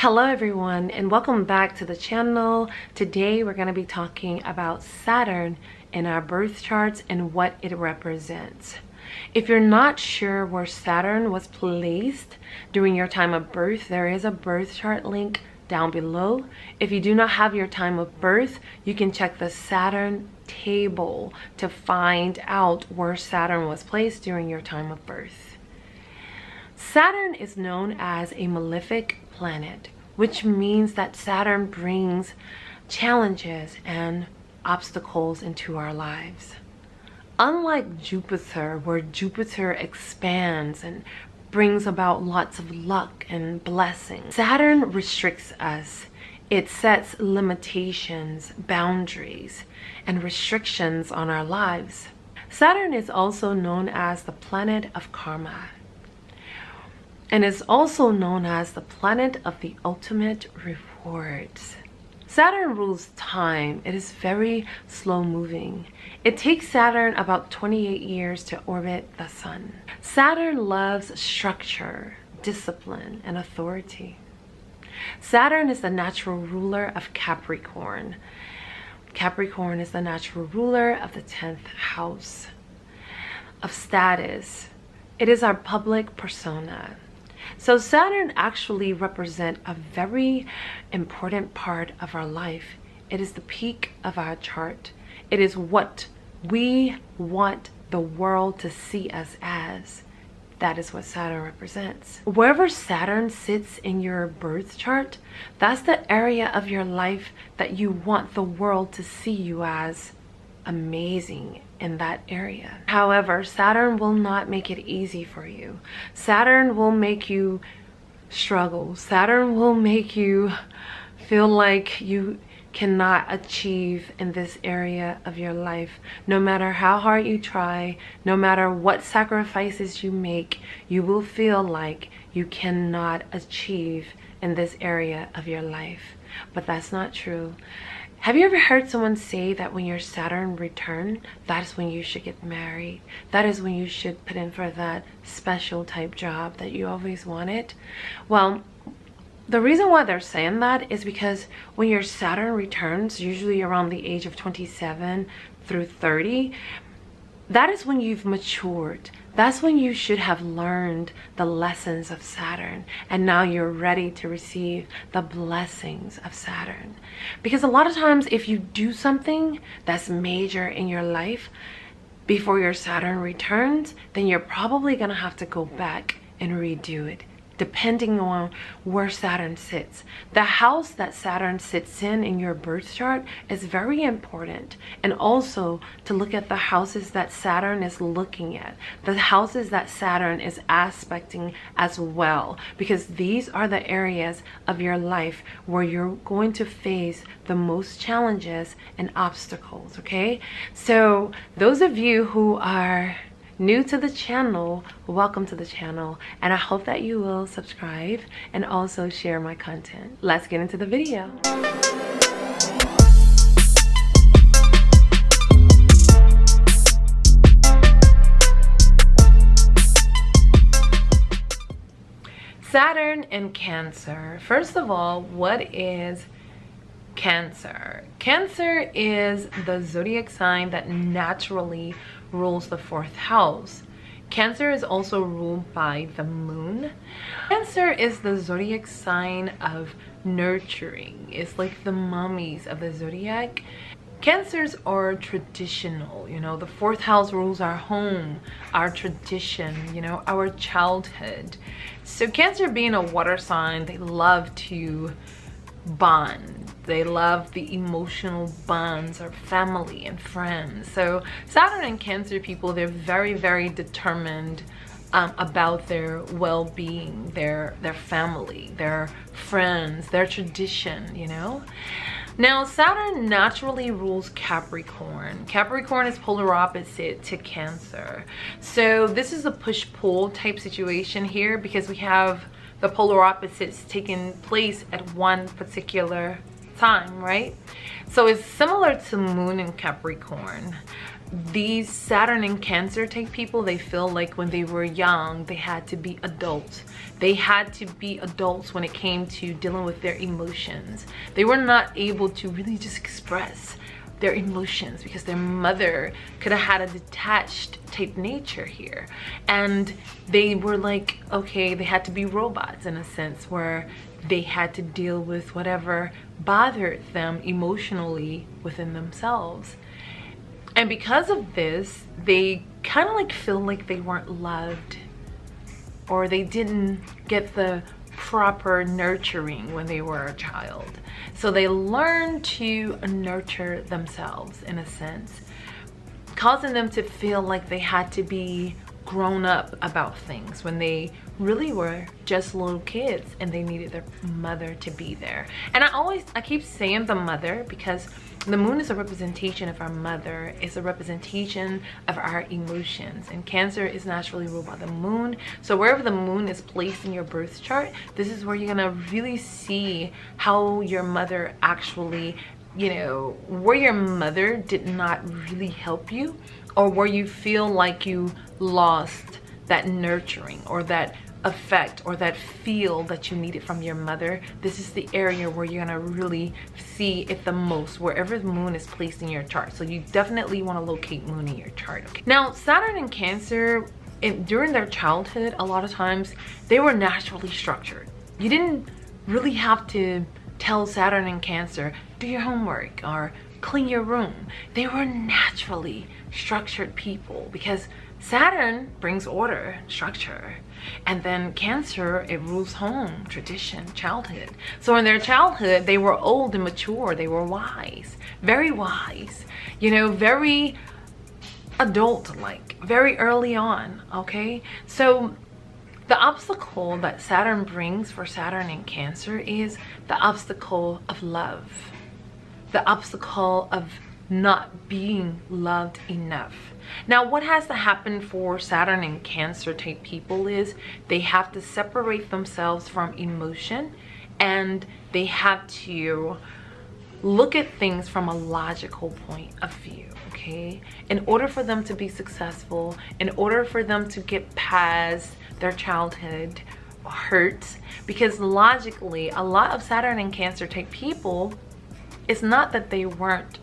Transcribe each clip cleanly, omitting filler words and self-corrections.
Hello everyone, and welcome back to the channel. Today we're going to be talking about Saturn in our birth charts and what it represents. If you're not sure where Saturn was placed during your time of birth, there is a birth chart link down below. If you do not have your time of birth, you can check the Saturn table to find out where Saturn was placed during your time of birth. Saturn is known as a malefic planet, which means that Saturn brings challenges and obstacles into our lives. Unlike Jupiter, where Jupiter expands and brings about lots of luck and blessings, Saturn restricts us. It sets limitations, boundaries, and restrictions on our lives. Saturn is also known as the planet of karma, and is also known as the planet of the ultimate rewards. Saturn rules time. It is very slow moving. It takes Saturn about 28 years to orbit the sun. Saturn loves structure, discipline, and authority. Saturn is the natural ruler of Capricorn. Capricorn is the natural ruler of the 10th house of status. It is our public persona. So Saturn actually represents a very important part of our life. It is the peak of our chart. It is what we want the world to see us as. That is what Saturn represents. Wherever Saturn sits in your birth chart, that's the area of your life that you want the world to see you as amazing in that area. However, Saturn will not make it easy for you. Saturn will make you struggle. Saturn will make you feel like you cannot achieve in this area of your life. No matter how hard you try, no matter what sacrifices you make, you will feel like you cannot achieve in this area of your life. But that's not true. Have you ever heard someone say that when your Saturn returns, that is when you should get married? That is when you should put in for that special type job that you always wanted? Well, the reason why they're saying that is because when your Saturn returns, usually around the age of 27 through 30, that is when you've matured. That's when you should have learned the lessons of Saturn, and now you're ready to receive the blessings of Saturn. Because a lot of times if you do something that's major in your life before your Saturn returns, then you're probably gonna have to go back and redo it, depending on where Saturn sits. The house that Saturn sits in your birth chart is very important. And also to look at the houses that Saturn is looking at, the houses that Saturn is aspecting as well, because these are the areas of your life where you're going to face the most challenges and obstacles, okay? So those of you who are new to the channel, welcome to the channel, and I hope that you will subscribe and also share my content. Let's get into the video. Saturn in Cancer. First of all, what is Cancer? Cancer is the zodiac sign that naturally rules the 4th house. Cancer is also ruled by the moon. Cancer is the zodiac sign of nurturing. It's like the mummies of the zodiac. Cancers are traditional, you know, the 4th house rules our home, our tradition, you know, our childhood. So Cancer being a water sign, they love to bond. They love the emotional bonds of family and friends. So Saturn and Cancer people, they're very, very determined about their well-being, their family, their friends, their tradition, you know. Now Saturn naturally rules Capricorn. Capricorn is polar opposite to Cancer. So this is a push-pull type situation here, because we have the polar opposites taking place at one particular time, right? So it's similar to Moon in Capricorn. these Saturn in Cancer type people, they feel like when they were young, they had to be adults. They had to be adults when it came to dealing with their emotions. They were not able to really just express their emotions because their mother could have had a detached type nature here. And they were like, okay, they had to be robots in a sense, where they had to deal with whatever bothered them emotionally within themselves. And because of this, they kind of like feel like they weren't loved, or they didn't get the proper nurturing when they were a child. So they learn to nurture themselves in a sense, causing them to feel like they had to be grown up about things when they really were just little kids and they needed their mother to be there. And I keep saying the mother because the moon is a representation of our mother. It's a representation of our emotions, and Cancer is naturally ruled by the moon. So wherever the moon is placed in your birth chart, this is where you're gonna really see how your mother actually, you know, where your mother did not really help you, or where you feel like you lost that nurturing or that effect or that feel that you needed from your mother. This is the area where you're gonna really see it the most, wherever the moon is placed in your chart. So you definitely want to locate moon in your chart. Okay, now Saturn in Cancer, during their childhood, a lot of times they were naturally structured. You didn't really have to tell Saturn in Cancer, do your homework or clean your room. They were naturally structured people because Saturn brings order, structure, and then Cancer, it rules home, tradition, childhood. So in their childhood, they were old and mature. They were wise, you know, very adult-like, very early on, okay? So the obstacle that Saturn brings for Saturn in Cancer is the obstacle of love, the obstacle of not being loved enough. Now, what has to happen for Saturn in Cancer type people is they have to separate themselves from emotion, and they have to look at things from a logical point of view, okay? In order for them to be successful, in order for them to get past their childhood hurts, because logically, a lot of Saturn in Cancer type people, it's not that they weren't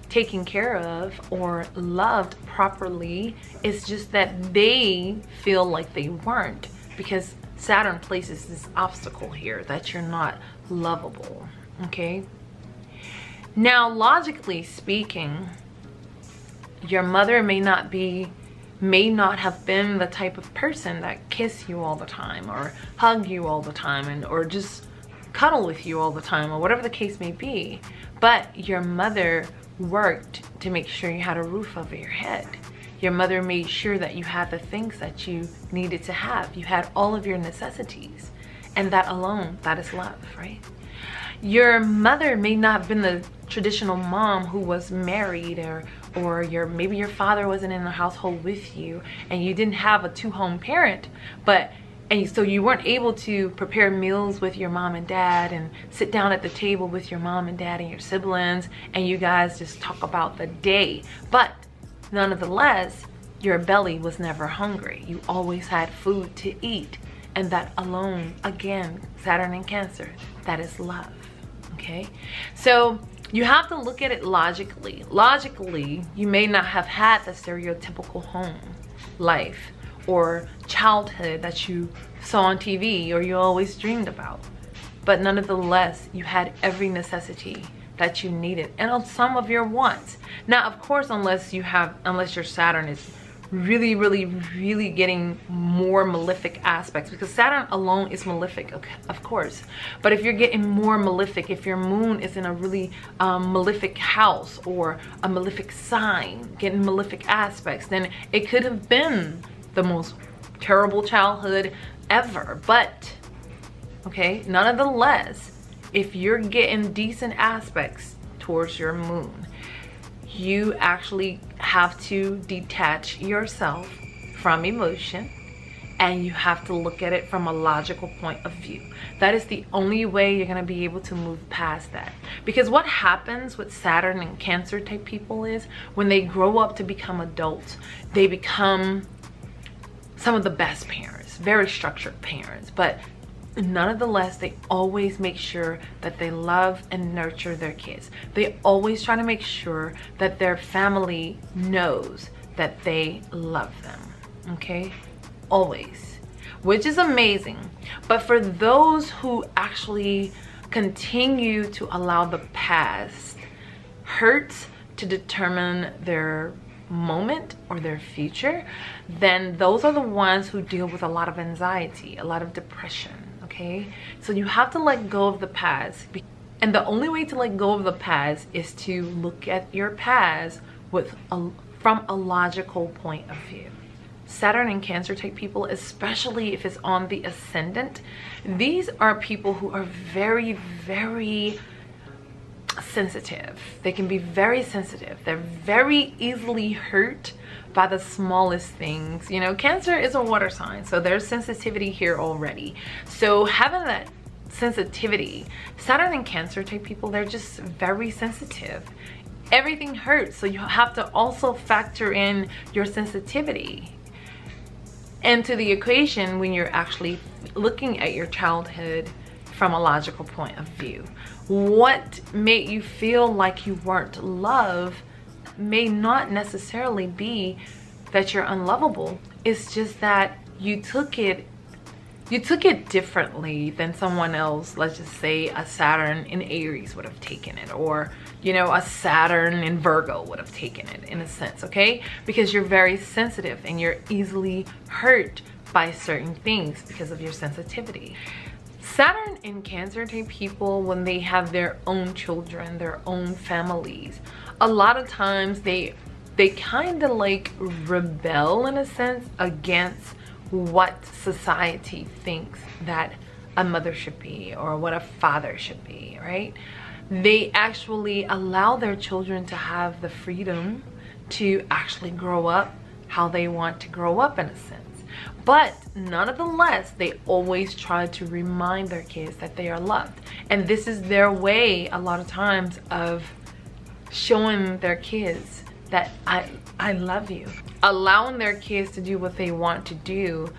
taken care of or loved properly, it's just that they feel like they weren't, because Saturn places this obstacle here that you're not lovable, okay? Now, logically speaking, your mother may not have been the type of person that kiss you all the time or hug you all the time or just cuddle with you all the time, or whatever the case may be, but your mother worked to make sure you had a roof over your head. Your mother made sure that you had the things that you needed to have. You had all of your necessities, and that alone, that is love, right? Your mother may not have been the traditional mom who was married, or maybe your father wasn't in the household with you and you didn't have a two-home parent, and so you weren't able to prepare meals with your mom and dad and sit down at the table with your mom and dad and your siblings and you guys just talk about the day. But nonetheless, your belly was never hungry. You always had food to eat. And that alone, again, Saturn in Cancer, that is love, okay? So you have to look at it logically. Logically, you may not have had the stereotypical home life or childhood that you saw on TV or you always dreamed about. But nonetheless, you had every necessity that you needed and on some of your wants. Now, of course, unless your Saturn is really getting more malefic aspects, because Saturn alone is malefic, okay, of course. But if you're getting more malefic, if your moon is in a really malefic house or a malefic sign, getting malefic aspects, then it could have been the most terrible childhood ever. But okay, nonetheless, if you're getting decent aspects towards your moon, you actually have to detach yourself from emotion, and you have to look at it from a logical point of view. That is the only way you're going to be able to move past that, Because what happens with Saturn and Cancer type people is when they grow up to become adults, they become some of the best parents, very structured parents, but nonetheless, they always make sure that they love and nurture their kids. They always try to make sure that their family knows that they love them, okay? Always, which is amazing. But for those who actually continue to allow the past hurts to determine their moment or their future, then those are the ones who deal with a lot of anxiety, a lot of depression, okay? So you have to let go of the past. And the only way to let go of the past is to look at your past from a logical point of view. Saturn and Cancer type people, especially if it's on the ascendant, these are people who are very, very sensitive. They can be very sensitive. They're very easily hurt by the smallest things. You know, Cancer is a water sign, so there's sensitivity here already. So having that sensitivity, Saturn and Cancer type people, they're just very sensitive. Everything hurts, so you have to also factor in your sensitivity into the equation when you're actually looking at your childhood from a logical point of view. What made you feel like you weren't loved may not necessarily be that you're unlovable. It's just that you took it differently than someone else. Let's just say a Saturn in Aries would have taken it, or you know, a Saturn in Virgo would have taken it, in a sense, okay? Because you're very sensitive and you're easily hurt by certain things because of your sensitivity. Saturn in Cancer type people, when they have their own children, their own families, a lot of times they kind of like rebel in a sense against what society thinks that a mother should be or what a father should be, right? They actually allow their children to have the freedom to actually grow up how they want to grow up, in a sense. But nonetheless, they always try to remind their kids that they are loved. And this is their way, a lot of times, of showing their kids that I love you. Allowing their kids to do what they want to do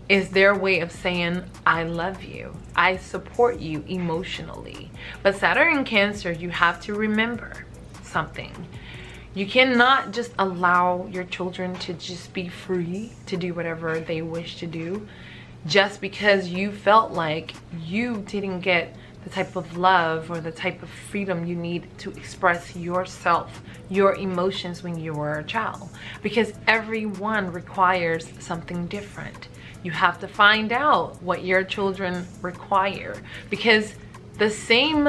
is their way of saying, I love you. I support you emotionally. But Saturn in Cancer, you have to remember something. You cannot just allow your children to just be free to do whatever they wish to do just because you felt like you didn't get the type of love or the type of freedom you need to express yourself, your emotions when you were a child. Because everyone requires something different. You have to find out what your children require, because the same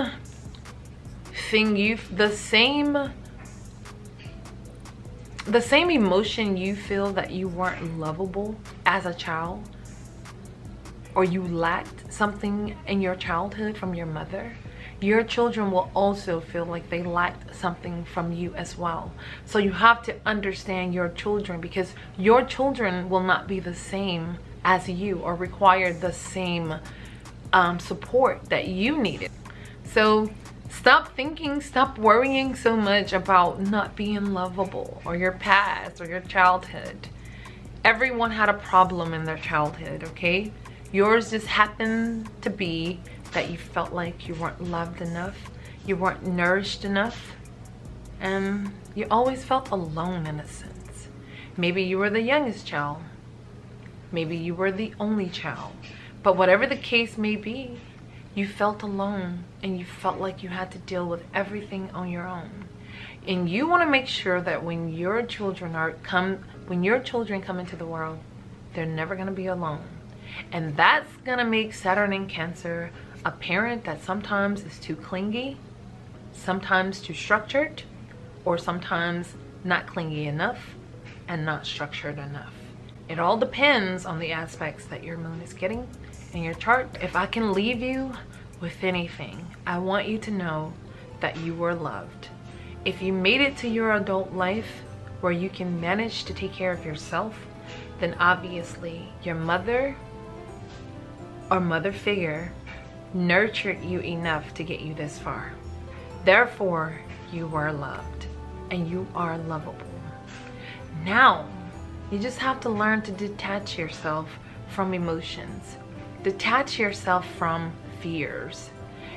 emotion you feel that you weren't lovable as a child, or you lacked something in your childhood from your mother, your children will also feel like they lacked something from you as well. So you have to understand your children, because your children will not be the same as you or require the same support that you needed. So stop worrying so much about not being lovable, or your past, or your childhood. Everyone had a problem in their childhood, okay? Yours just happened to be that you felt like you weren't loved enough, you weren't nourished enough, and you always felt alone, in a sense. Maybe you were the youngest child. Maybe you were the only child. But whatever the case may be, you felt alone and you felt like you had to deal with everything on your own. And you want to make sure that when your children come into the world, they're never going to be alone. And that's going to make Saturn in Cancer a parent that sometimes is too clingy, sometimes too structured, or sometimes not clingy enough and not structured enough. It all depends on the aspects that your moon is getting in your chart. If I can leave you with anything, I want you to know that you were loved. If you made it to your adult life where you can manage to take care of yourself, then obviously your mother or mother figure nurtured you enough to get you this far. Therefore, you are loved and you are lovable. Now, you just have to learn to detach yourself from emotions. Detach yourself from fears.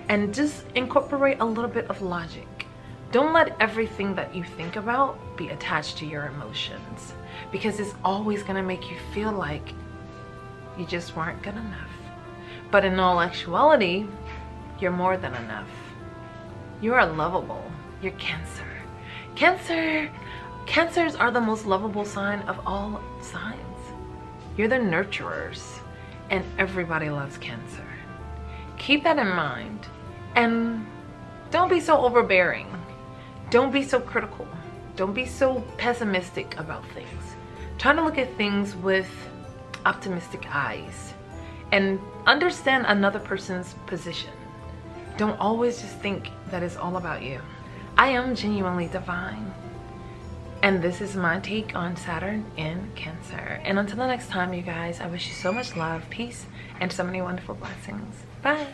And just incorporate a little bit of logic. Don't let everything that you think about be attached to your emotions, because it's always going to make you feel like you just weren't good enough. But in all actuality, you're more than enough. You are lovable. You're Cancer. Cancers are the most lovable sign of all signs. You're the nurturers, and everybody loves Cancer. Keep that in mind, and don't be so overbearing. Don't be so critical. Don't be so pessimistic about things. Try to look at things with optimistic eyes and understand another person's position. Don't always just think that it's all about you. I am Genuinely Divine, and this is my take on Saturn in Cancer. And until the next time, you guys, I wish you so much love, peace, and so many wonderful blessings. Bye.